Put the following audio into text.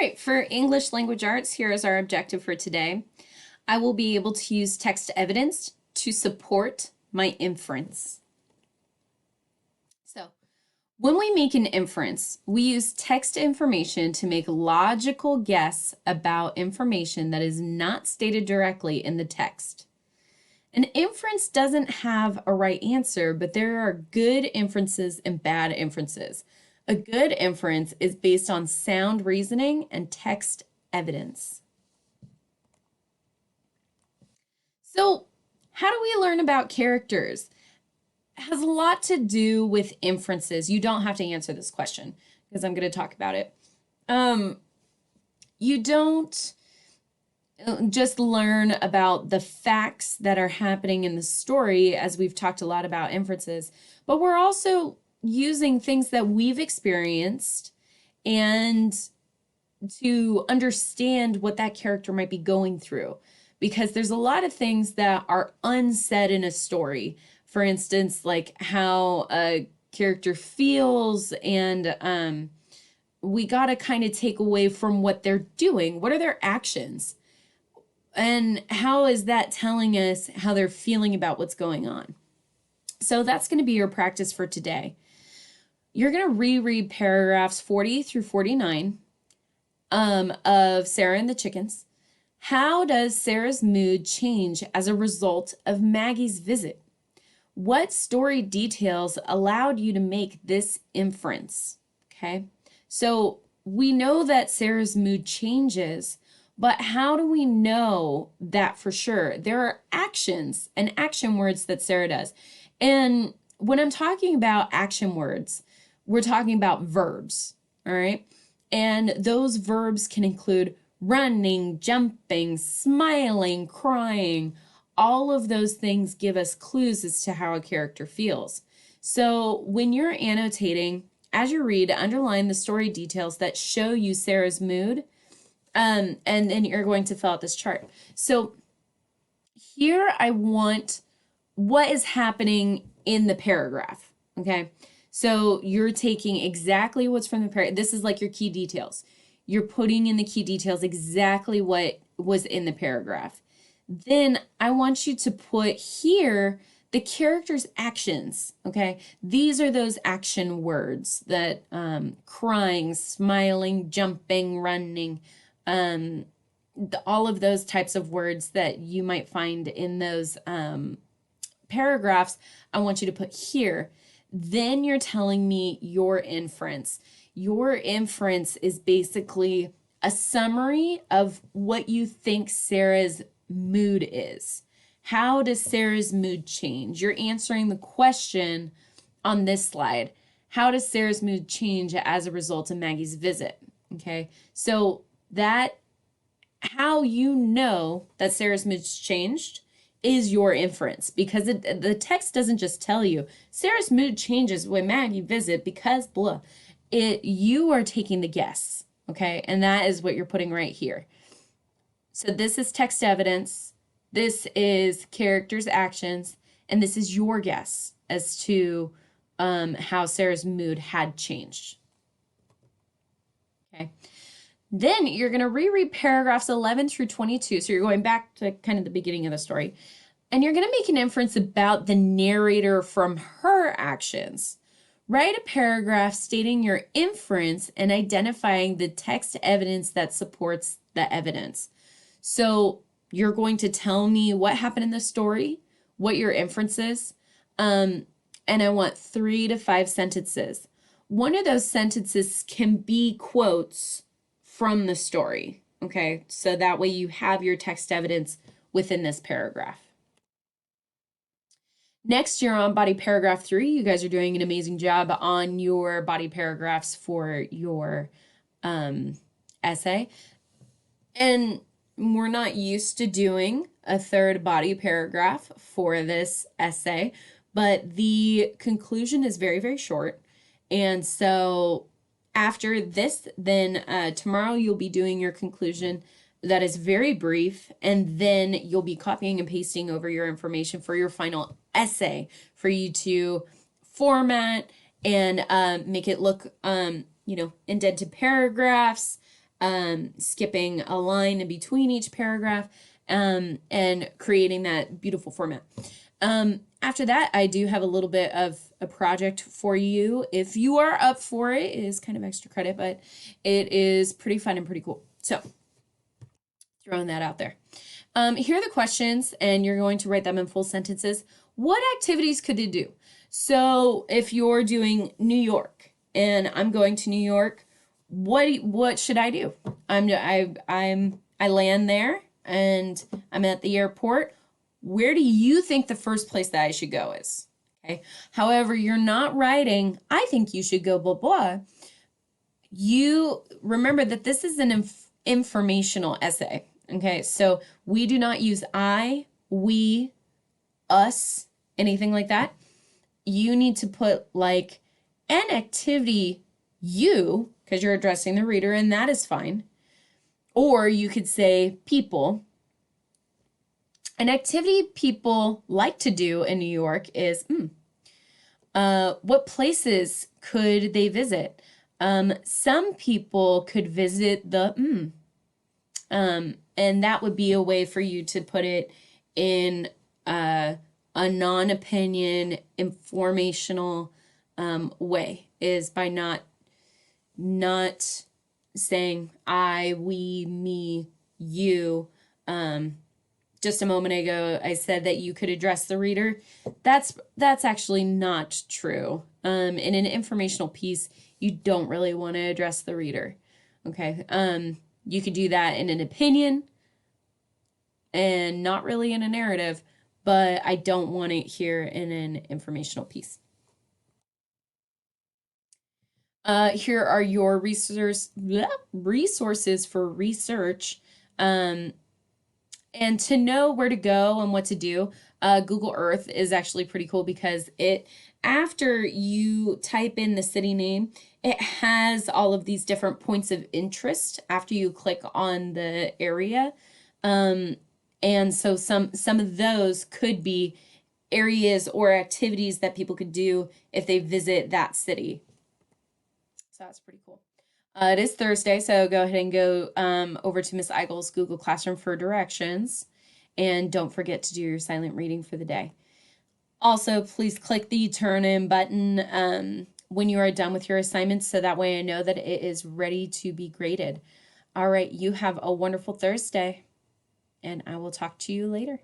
right, for English language arts, here is our objective for today. I will be able to use text evidence to support my inference. So, when we make an inference, we use text information to make logical guess about information that is not stated directly in the text. An inference doesn't have a right answer, but there are good inferences and bad inferences. A good inference is based on sound reasoning and text evidence. So, how do we learn about characters? It has a lot to do with inferences. You don't have to answer this question because I'm going to talk about it. You don't just learn about the facts that are happening in the story, as we've talked a lot about inferences, but we're also using things that we've experienced and to understand what that character might be going through, because there's a lot of things that are unsaid in a story. For instance, like how a character feels, and we got to kind of take away from what they're doing. What are their actions? And how is that telling us how they're feeling about what's going on? So that's going to be your practice for today. You're going to reread paragraphs 40 through 49 of Sarah and the Chickens. How does Sarah's mood change as a result of Maggie's visit? What story details allowed you to make this inference? Okay, so we know that Sarah's mood changes, but how do we know that for sure? There are actions and action words that Sarah does. And when I'm talking about action words, we're talking about verbs, all right? And those verbs can include running, jumping, smiling, crying. All of those things give us clues as to how a character feels. So when you're annotating, as you read, underline the story details that show you Sarah's mood, and then you're going to fill out this chart. So here I want what is happening in the paragraph, okay? So you're taking exactly what's from the paragraph. This is like your key details. You're putting in the key details exactly what was in the paragraph. Then I want you to put here the character's actions, okay? These are those action words that crying, smiling, jumping, running, all of those types of words that you might find in those paragraphs, I want you to put here. Then you're telling me your inference. Your inference is basically a summary of what you think Sarah's mood is. How does Sarah's mood change? You're answering the question on this slide. How does Sarah's mood change as a result of Maggie's visit? Okay, so that how you know that Sarah's mood's changed is your inference, because the text doesn't just tell you Sarah's mood changes when Maggie visit because blah. You are taking the guess, okay? And that is what you're putting right here. So this is text evidence, this is characters' actions, and this is your guess as to how Sarah's mood had changed. Okay. Then you're going to reread paragraphs 11 through 22. So you're going back to kind of the beginning of the story. And you're going to make an inference about the narrator from her actions. Write a paragraph stating your inference and identifying the text evidence that supports the evidence. So you're going to tell me what happened in the story, what your inference is, and I want 3 to 5 sentences. One of those sentences can be quotes from the story, okay? So that way you have your text evidence within this paragraph. Next, you're on body paragraph 3. You guys are doing an amazing job on your body paragraphs for your essay. And we're not used to doing a third body paragraph for this essay, but the conclusion is very, very short. And so after this, then tomorrow you'll be doing your conclusion that is very brief, and then you'll be copying and pasting over your information for your final essay for you to format and make it look, indented paragraphs, skipping a line in between each paragraph, and creating that beautiful format. After that, I do have a little bit of a project for you. If you are up for it, it is kind of extra credit, but it is pretty fun and pretty cool. So, throwing that out there. Here are the questions, and you're going to write them in full sentences. What activities could they do? So, if you're doing New York, and I'm going to New York, what should I do? I land there, and I'm at the airport. Where do you think the first place that I should go is? Okay. However, you're not writing, I think you should go blah, blah. You remember that this is an informational essay. Okay. So we do not use I, we, us, anything like that. You need to put like an activity you, because you're addressing the reader, and that is fine. Or you could say people. An activity people like to do in New York is, what places could they visit? Some people could visit the, and that would be a way for you to put it in a non-opinion, informational way, is by not saying I, we, me, you. Just a moment ago, I said that you could address the reader. That's actually not true. In an informational piece, you don't really want to address the reader. Okay. You could do that in an opinion and not really in a narrative, but I don't want it here in an informational piece. Here are your resources for research. And to know where to go and what to do, Google Earth is actually pretty cool because after you type in the city name, it has all of these different points of interest after you click on the area. And so some of those could be areas or activities that people could do if they visit that city. So that's pretty cool. It is Thursday, so go ahead and go over to Miss Eigel's Google Classroom for directions. And don't forget to do your silent reading for the day. Also, please click the turn in button when you are done with your assignments, so that way I know that it is ready to be graded. All right, you have a wonderful Thursday, and I will talk to you later.